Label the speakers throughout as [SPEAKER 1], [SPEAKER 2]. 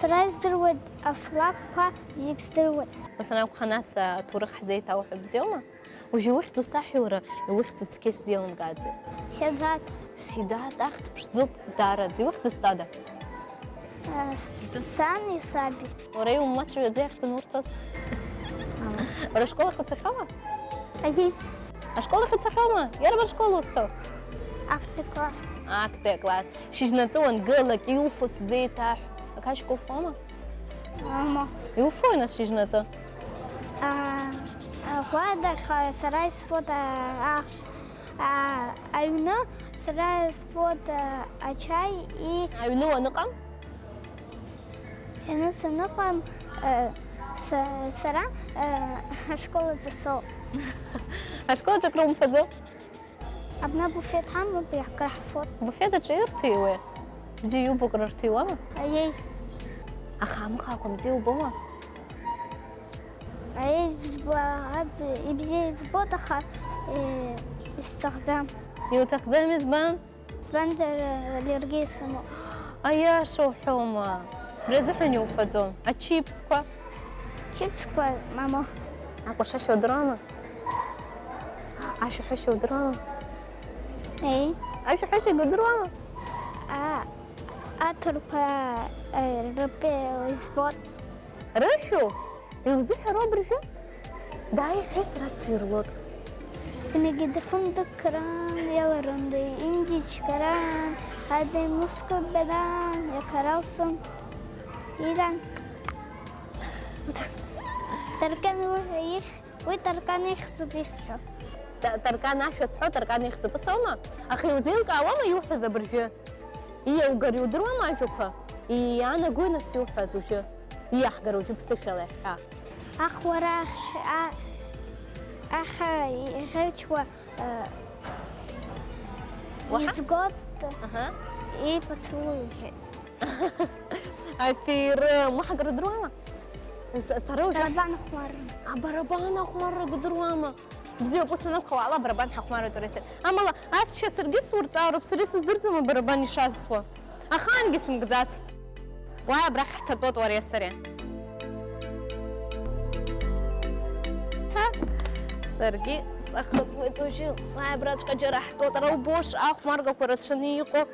[SPEAKER 1] سراي زدرود أفلاك با زيك زدرود
[SPEAKER 2] مثلا خناس تورخ زيت أو حبزيوما وجي وقتو صحي ورا وقتو تكيس ديالهم قاعدة
[SPEAKER 1] شغات
[SPEAKER 2] سيدات أخت بشزوب دارة زي وقت استادا
[SPEAKER 1] ساني صابي
[SPEAKER 2] وري وماتر زي أخت نورتس ورا شكولا خد سخامة
[SPEAKER 1] أجي
[SPEAKER 2] أشكولا خد سخامة يا رب شكولا وستو
[SPEAKER 1] أخت كلاس
[SPEAKER 2] أكتر كلاس شيش نتوان قلك يوفوس زيتا أكاش كوفاما
[SPEAKER 1] ماما
[SPEAKER 2] يوفو ناس شيش نتا
[SPEAKER 1] وادك سراي سفوت أخش أيونا سراي سفوت أشاي إي
[SPEAKER 2] عيونو نقم
[SPEAKER 1] أنا سنقم سرا شكولة الصو
[SPEAKER 2] أشكولا جاكرو مفزو
[SPEAKER 1] أبنا بوفيت حام بيحكر حفوت
[SPEAKER 2] بفيدا تشيرتيوه بزيو بقررتيوه
[SPEAKER 1] أي
[SPEAKER 2] أخام خاكم زيو بوا
[SPEAKER 1] أي يبزي زبوط أخا استخدام
[SPEAKER 2] يو تخزامي زبان
[SPEAKER 1] سبندر اليرجي سمو
[SPEAKER 2] أيا شو حوما رزحني وفزو أتشيبس كوا
[SPEAKER 1] شيبس كوا ماما
[SPEAKER 2] أكو شاشة دراما عشو حشو دراما
[SPEAKER 1] أي
[SPEAKER 2] عشو حشو دراما
[SPEAKER 1] أتربى ربي زبوط
[SPEAKER 2] رشو يوزح روب رشو داي حس راسير لك
[SPEAKER 1] سنجي دفندق كران يلا رندي إنجي شكران هذا مسكو بدان يا كراوسن إذن تركان ويخ وتركان يخطو بيسحو
[SPEAKER 2] تركان عشو سحو تركان يختو بس هما أخي وزيلك عواما يوحز برشو إيا وقري ودراما أشوفها إيا أنا قوي ناس يوحز وشو إيا أحقر وجو بسيشة لحا
[SPEAKER 1] أخ وراخ أخ يغيتشوا يزقط
[SPEAKER 2] أها
[SPEAKER 1] إيه بتسوي
[SPEAKER 2] أثير ما حقر دراما سروج
[SPEAKER 1] ربان خمر
[SPEAKER 2] بربانا خمر قدراما بزيو بس نبقى على بربان حخمر توريست أما لا عايز شو سرقي صورة عرب سريس درتم برباني شاسوا أخان قسم قزات وعا براح تطوط وريا السريع سرقي سأخذ سويتوشي وعا براتش كجرح توتر وبوش أخمر قكورت شنيقو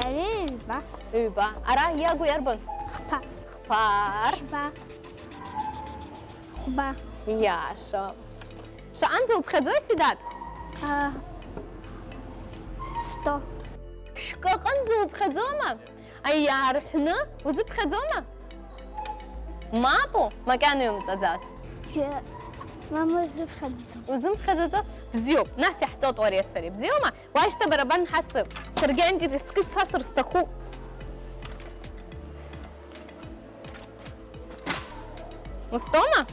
[SPEAKER 1] أريبا
[SPEAKER 2] يبا أراه ياقو يربن
[SPEAKER 1] خبا
[SPEAKER 2] خفار
[SPEAKER 1] شبا خبا
[SPEAKER 2] يا شو أنزو بخزوي سيدات
[SPEAKER 1] ستو
[SPEAKER 2] شكا أنزو بخزومة أي يعرفنا وزب خزومة مابو ما كانوا يوم تزات
[SPEAKER 1] ماما زب خدتو
[SPEAKER 2] وزم خزوزة بزيو ناس يحتوط وريا السري بزيو ما وايش تبربان حسب سرقي عندي رسكت ساسر استخو مستومة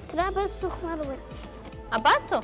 [SPEAKER 1] ترى بس خمر
[SPEAKER 2] أباسو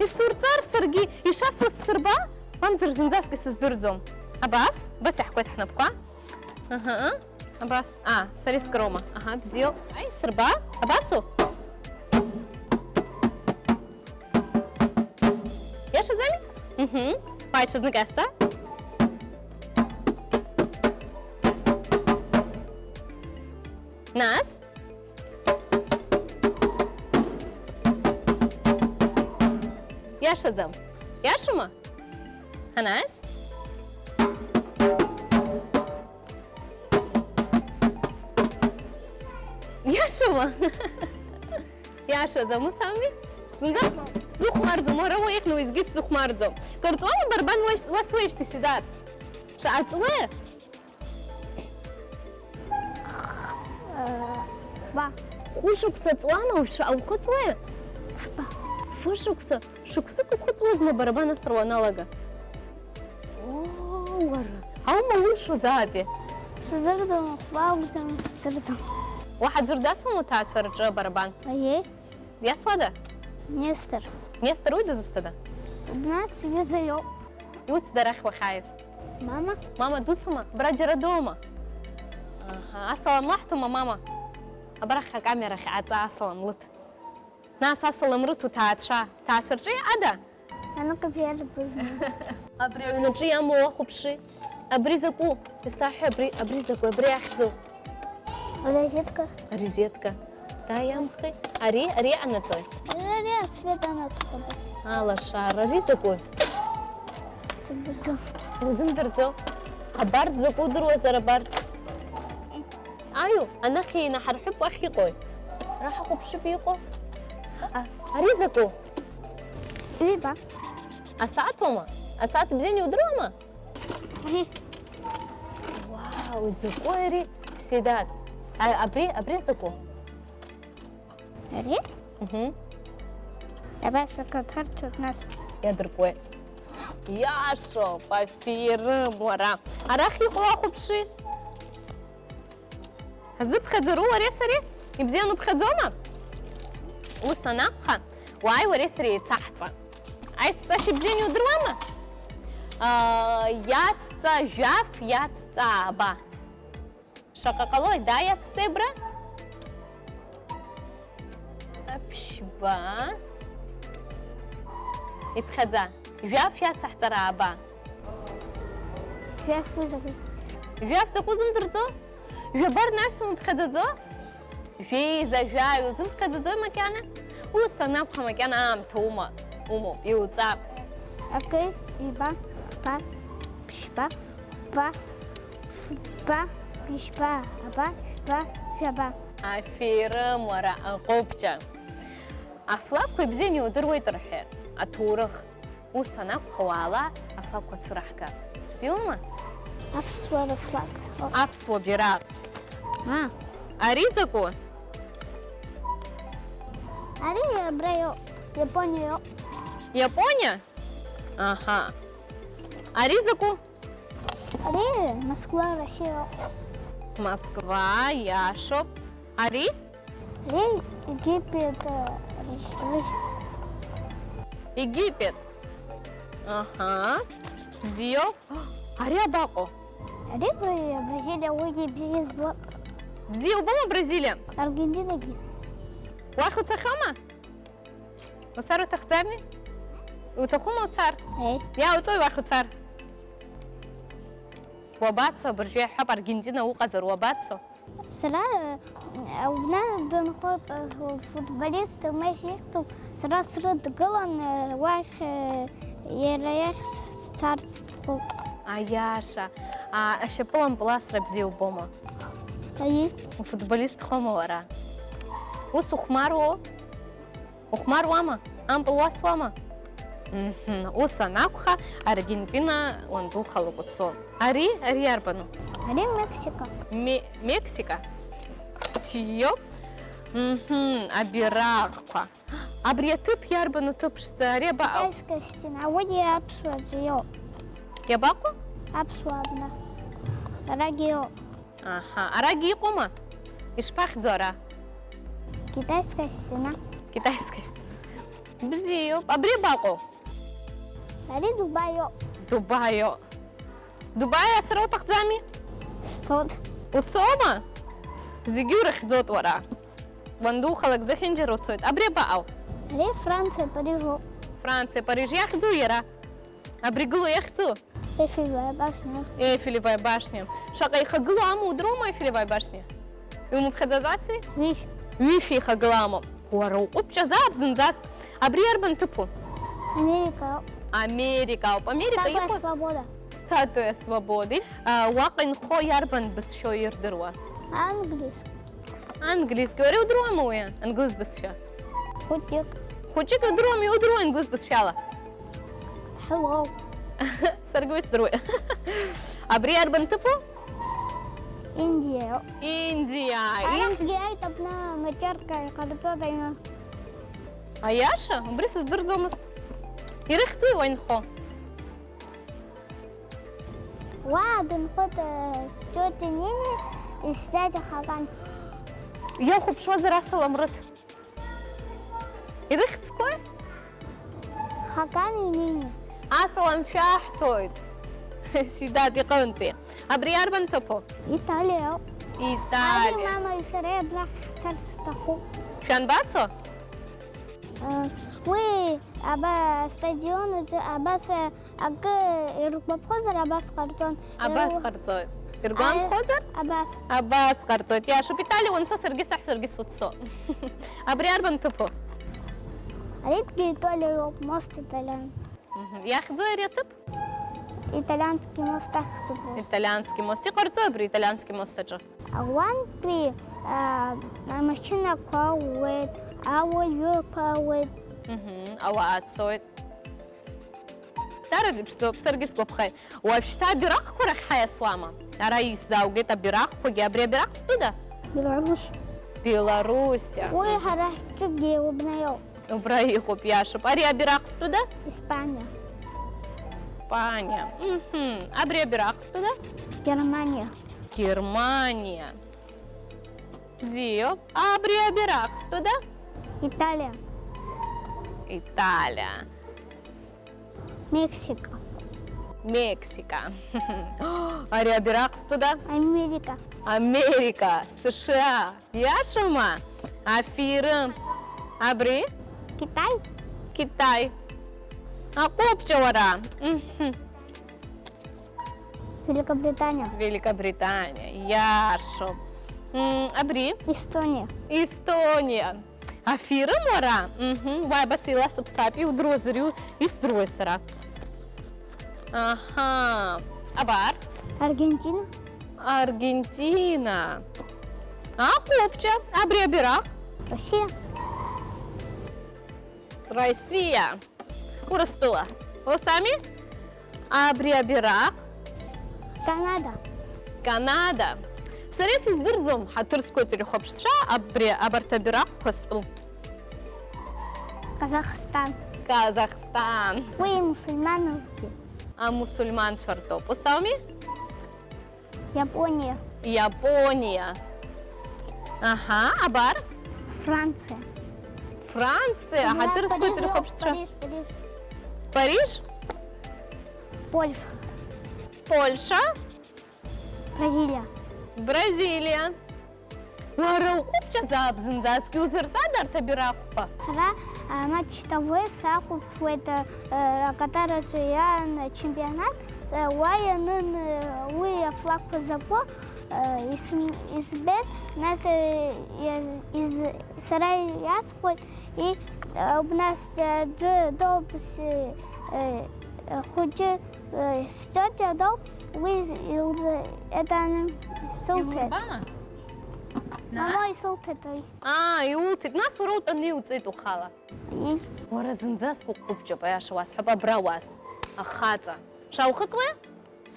[SPEAKER 2] الصورتار سرقي يشاس والسربا ممزر زنزاس قصص درزوم أباس بس يحكوت احنا بقى أها أباس سريس كروما بزيو أي سربا أباسو يا شو زمي باي شو زنقاستا ناس Иашаӡам. Иашоума? Ҳанаас? Иашоума? Иашаӡам, ус ауми? Зынӡа сзыхәмарӡом, уара уеиӷьны уеизгьы сзыхәмарӡом. Кырҵуама барбан уасуеижьҭеи Сидар? Ҽааҵуе?
[SPEAKER 1] Ба.
[SPEAKER 2] Хәышықәса ҵуама ухыҵуе? Фышықәса, шықәсык ухыҵуазма барабан асра уаналага? Оо, уара, аума улшозаапи?
[SPEAKER 1] Сыздырӡом, баугӡам, сыздырӡом.
[SPEAKER 2] Уаҳаӡәыр дасуама уҭаацәа рҿы абарабан?
[SPEAKER 1] Аиеи,
[SPEAKER 2] Диасуада?
[SPEAKER 1] Нестор.
[SPEAKER 2] Нестор уи дызусҭада?
[SPEAKER 1] Нас ҩыза иоуп.
[SPEAKER 2] Иуцда арахь уахьааиз?
[SPEAKER 1] Мама?
[SPEAKER 2] Мама дуцума? Бара џьара доума? Аҳа, асалам лаҳҭома, мама? Абарахь акамерахь ааҵаа асалам лыҭ. Нас асалам рыҭ уҭаацәа. Ҭаацәа рҿы иҟада?
[SPEAKER 1] А ну-ка бзаназ.
[SPEAKER 2] Абри аҩнаҿы иамоу ахәаԥши. Абри закәу? Исаҳәа абри закәу, абри ахьӡу?
[SPEAKER 1] Розетка.
[SPEAKER 2] Розетка. Даиамхи. Ари анаҵои?
[SPEAKER 1] Ари асвет анаҭҟәабас.
[SPEAKER 2] Алашара, ари закәу?
[SPEAKER 1] Сыздырӡом.
[SPEAKER 2] Иузымдырӡо? Абарҭ закәу удыруазар абарҭ? Аиу, анахь инаҳарҳәып уахь иҟои? Ара ҳахәаԥшып иҟоу? Ари закәу?
[SPEAKER 1] Ҩба.
[SPEAKER 2] Асааҭума? Асааҭ бзианы иудыруама?
[SPEAKER 1] Ари.
[SPEAKER 2] Вау, закәу ари? Сидат. Абри закәу?
[SPEAKER 1] Ари?
[SPEAKER 2] Мгм.
[SPEAKER 1] Абас акаҭарцәоуп нас.
[SPEAKER 2] Иадыркуеит. Иашоуп, афирым, уара. Арахь иҟоу ахәаԥши. Ҳазыԥхьаӡару уареи сареи? Ибзианы уԥхьаӡома? Ус анакәха, уааи уареи сареи еицаҳҵа. Аицҵашьа ибзианы иудыруама? Иацҵа жәаф, иацҵа ааба. Шаҟа ҟалоит, да, иацҵа ибра? Аԥшьба. Иԥхьаӡа. Жәаф иацаҳҵар ааба.
[SPEAKER 1] Жәаф узакәи?
[SPEAKER 2] Жәаф закәу узымдырӡо? Жәабар наҩсума уԥхьаӡаӡо? Жәеиза, жәаҩ узымԥхьаӡаӡои макьана? Ус анакәха макьана аамҭа умоуп, иуҵап.
[SPEAKER 1] Акеи, ҩба, хба, ԥшьба, ба, фба, ԥишьба, аба, шәба, жәаба.
[SPEAKER 2] Афирым, уара, аҟәыбҷа. Афлагқәа ибзианы иудыруеит рҳәеит, аҭоурых. Ус анакәха уаала, афлагқәа цәыраҳгап. Бзиоума?
[SPEAKER 1] Аԥсуа рыфлаг.
[SPEAKER 2] Аԥсуа бираҟ. Ари закәу?
[SPEAKER 1] Ари абра иоуп, Иапониа иоуп.
[SPEAKER 2] Иапониа? Аҳа. Ари закәу?
[SPEAKER 1] Ари Москва, Россиа иоуп.
[SPEAKER 2] Москва, иашоуп. Ари?
[SPEAKER 1] Ари Египет,
[SPEAKER 2] Египет. Аҳа. Бзиоуп. Ари абаҟоу?
[SPEAKER 1] Ари Бразилия, уигьы бзиа збоит.
[SPEAKER 2] Бзиа убома Бразилия?
[SPEAKER 1] Аргентинагьы.
[SPEAKER 2] Уахь уцахьоума? Уцар уҭахӡами? Иуҭахума уцар? Иаауҵои уахь уцар? Уабацо абыржәы иаҳҳәап Аргентина уҟазар уабацо?
[SPEAKER 1] Сара абна дынхоит футболист Месси ихту, сара срыдгылан уахь иара иахь сцарц сҭахуп.
[SPEAKER 2] Аиаша, ашьапылампыласра бзиа убома?
[SPEAKER 1] Аи.
[SPEAKER 2] Уфутболистхома уара? Ус ухәмаруоу? Ухәмаруама? Ампыл уасуама? Ус анакәха Аргентина уандухалоуп уцо. Ари иарбану?
[SPEAKER 1] Ари Мексика.
[SPEAKER 2] Мексика? Бзиоуп. Абираҟқәа. Абри аҭыԥ иарбану ҭыԥшӡа? Ари абаҟоу?
[SPEAKER 1] Китайская стена. Уигьы аԥсуаӡәы иоуп.
[SPEAKER 2] Иабаҟоу?
[SPEAKER 1] Аԥсуа абна. Арагьы иоуп.
[SPEAKER 2] Аҳа. Арагьы иҟоума? Ишԥахьӡо ара?
[SPEAKER 1] Китайская стена.
[SPEAKER 2] Китайская стена. Бзиоуп. Абри абаҟоу?
[SPEAKER 1] Ари Дубаи иоуп.
[SPEAKER 2] Дубаио. Дубаи ацара уҭахӡами?
[SPEAKER 1] Сцоит.
[SPEAKER 2] Уцоума? Зегьы урыхьӡоит уара. Уандухалак зехьынџьара уцоит. Абри абаҟоу?
[SPEAKER 1] Ари Франциа, Париж иоуп.
[SPEAKER 2] Франциа, Париж иахьӡу иара? Абри гылоу иахьӡу?
[SPEAKER 1] Эйфелевая башня.
[SPEAKER 2] Эйфелевая башня. Шаҟа ихагылоу амоу удыруама Эйфелевая башня? Иумыԥхьаӡаӡаси?
[SPEAKER 1] Вишь.
[SPEAKER 2] Ҩышә ихагылоу амоуп. Уара уҟәыбҷазаап зынӡас. Абри иарбан ҭыԥу?
[SPEAKER 1] Америка.
[SPEAKER 2] Америка. Америка
[SPEAKER 1] Статуя
[SPEAKER 2] يقول
[SPEAKER 1] свобода.
[SPEAKER 2] статуя свободы. واقع خو يربن بس شو يردروا.
[SPEAKER 1] Английский.
[SPEAKER 2] انجليزي وري ودروم وين انجليز بس شو.
[SPEAKER 1] Хутик.
[SPEAKER 2] خوچك درومي ودرو انجليز بس شالا.
[SPEAKER 1] Hello.
[SPEAKER 2] سرقويس دروي. ابري يربن تفو.
[SPEAKER 1] Индия.
[SPEAKER 2] Индия.
[SPEAKER 1] Анах гей тапна матерка карцотайна.
[SPEAKER 2] Аяша, брис издырзомыст. Ирыхты вайн хо.
[SPEAKER 1] Ладно, ход с тетей Ниной и с дядей Хаган.
[SPEAKER 2] Я хоп шо зарасала мрат. Ирыхтской?
[SPEAKER 1] Хаган и Нине.
[SPEAKER 2] Асалам шахтойд. Сидати قنتي. ابري يربن تفو.
[SPEAKER 1] Италия.
[SPEAKER 2] Италия.
[SPEAKER 1] Мама из Редна царстаху.
[SPEAKER 2] شان باتسو؟
[SPEAKER 1] وي أبا стадион أباس أجا ركب خزر أباس قرطون.
[SPEAKER 2] أباس قرطوت. إرقام خزر؟
[SPEAKER 1] أباس.
[SPEAKER 2] أباس قرطوت. يا شو بيتالي ونسا سرقيس أحسر قيس وتصو. أبري يربن تفو.
[SPEAKER 1] أريد إيطاليا موست إيطاليان.
[SPEAKER 2] يا أخي زوير يطب؟
[SPEAKER 1] Итальянский мост ахтубус.
[SPEAKER 2] Итальянский мост. И قرطوي بري итальянский мост أجا.
[SPEAKER 1] One при машина каует, авоё каует.
[SPEAKER 2] أوقات صوت. ترى بشتو بسرقيس بخير. وابشتا براق كورك حياة سواما. رئيس زوجته براق كوجي أبري براق ستودا.
[SPEAKER 1] Беларусь.
[SPEAKER 2] Белоруссия.
[SPEAKER 1] Ой, харахчуги убнаю.
[SPEAKER 2] Убраиху пьяшу. Ария براق ستودا.
[SPEAKER 1] Испания.
[SPEAKER 2] Испания. Абрия براق ستودا.
[SPEAKER 1] Германия.
[SPEAKER 2] Германия. Бзио. Абрия براق ستودا.
[SPEAKER 1] Италия.
[SPEAKER 2] Италия.
[SPEAKER 1] Мексика.
[SPEAKER 2] Мексика. Ария براق ستودا.
[SPEAKER 1] Америка.
[SPEAKER 2] Америка. США. Яшума. Афиры. Абри.
[SPEAKER 1] Китай.
[SPEAKER 2] Китай. Акопчавара.
[SPEAKER 1] Великобритания.
[SPEAKER 2] Великобритания. Яшу. Абри.
[SPEAKER 1] Эстония.
[SPEAKER 2] Эстония. Афира мора. Вай басила субсапи удрозрю и стройсера. Ага. Абар.
[SPEAKER 1] Аргентина.
[SPEAKER 2] Аргентина. Акопча. Абри абира.
[SPEAKER 1] Россия.
[SPEAKER 2] Россия. Урастула. Осами. Абри абира.
[SPEAKER 1] Канада.
[SPEAKER 2] Канада. Сарес издырдзом хатырской телехопштша абри абартабира посту.
[SPEAKER 1] Казахстан.
[SPEAKER 2] Казахстан.
[SPEAKER 1] Ой, мусульманы.
[SPEAKER 2] А мусульман шартоп. Осами.
[SPEAKER 1] Япония.
[SPEAKER 2] Япония. Ага. Абар.
[SPEAKER 1] Франция.
[SPEAKER 2] Франция. Хатырской телехопштша.
[SPEAKER 1] Париж.
[SPEAKER 2] Париж.
[SPEAKER 1] Польша.
[SPEAKER 2] Польша.
[SPEAKER 1] Бразилия.
[SPEAKER 2] Бразилия. Варау купча забзынзаски узырца дартабиракпа.
[SPEAKER 1] Сара матчтовой саку это который я на чемпионат военный вы флаг позапо избет нас из Сараяспой и у нас добс худжи стётя доб вы это султет. Мама султетой.
[SPEAKER 2] يوتي ناس وروت أني وتيتو خالة. ورا زنزاس كوكوبجا بياش واس حبا براواس. أخاتا. شاو خطوة؟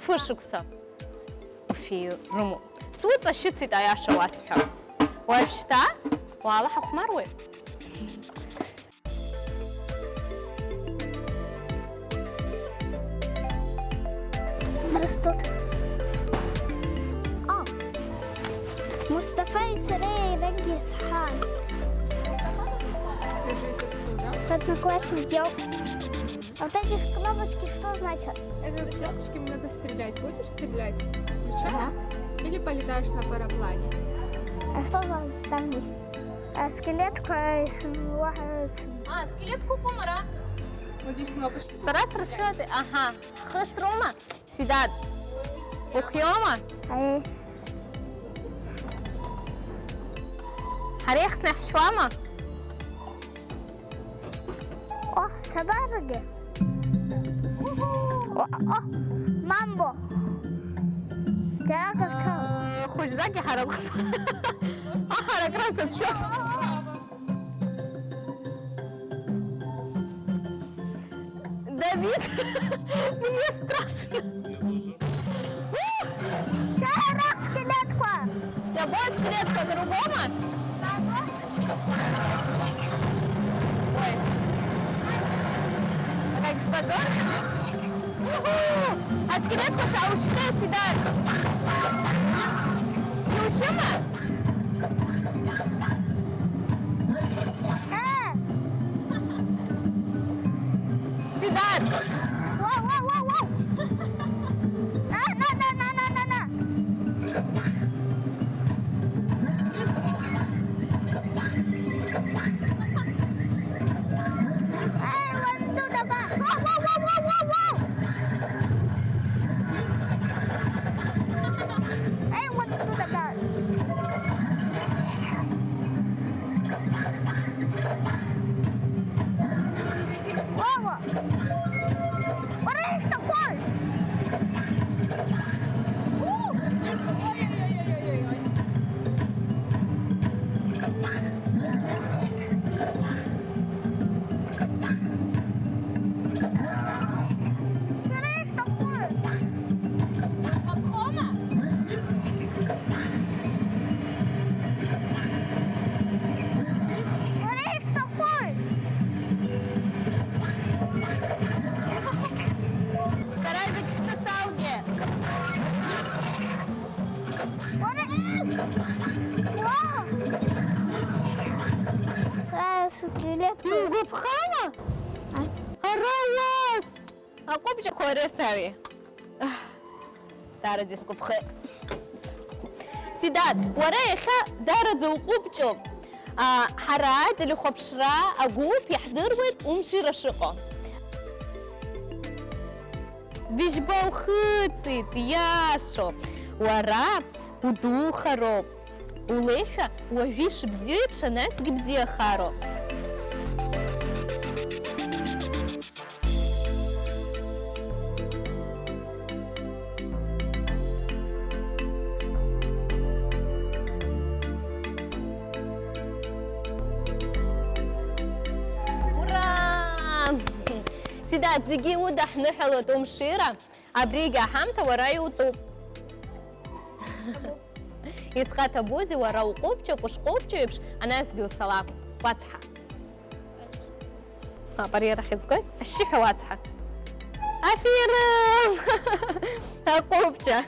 [SPEAKER 2] فرشكسا. في رمو. سوت أشيتي تاياش واس حب. وابشتا؟ والله حق مروي.
[SPEAKER 1] Растут. Мустафа и Сарей Рагис Хан.
[SPEAKER 3] Держись отсюда.
[SPEAKER 1] С одноклассником. А вот эти кнопочки что значат?
[SPEAKER 3] Это с кнопочками надо стрелять. Будешь стрелять? Включай. Или полетаешь на параплане.
[SPEAKER 1] А что там есть? Скелетка из...
[SPEAKER 2] скелет кукумара.
[SPEAKER 3] Вот здесь кнопочки.
[SPEAKER 2] Сарас расчеты. Ага. Хасрома. Сидат. Ухьома. Харех снах швама.
[SPEAKER 1] О, سبارقة مامبو تراك الصوت
[SPEAKER 2] خوش زكي حركوا حرك راسك شو Давид, мне страшно.
[SPEAKER 1] شارك سكليتكو
[SPEAKER 2] Я бой скелет по-другому? Ой. Как спазор? А скелетку шаушка всегда. Шаушима? Сидар.
[SPEAKER 1] واو واو واو واو نا نا نا نا نا نا نا وندو دقا واو واو واو واو واو واو وندو دقا واو وريح تقول وريح تقول وريح تقول
[SPEAKER 2] Старайся что сауге.
[SPEAKER 1] سكيلت
[SPEAKER 2] Губхана? Аралас. А купчик хоресави. Дара здесь купхе. Сидат, وريخة دارد وقوبتشو حرات اللي خبشرا أقوب يحضروت ومشي رشقه بيجبو خيطي بياشو ورا ودوخرو وليشة وجيش بزيو بشناس بزيو خارو سيدات زيجي ودح نحلو توم شيرة أبريقة حمتا وراي وطوب يسقط بوزي ورا وقوبتشو وشقوبتشو يبش أنا أسقي وتصلاق واضحة بريرة خزقوي الشيحة واضحة أفيرم قوبتشو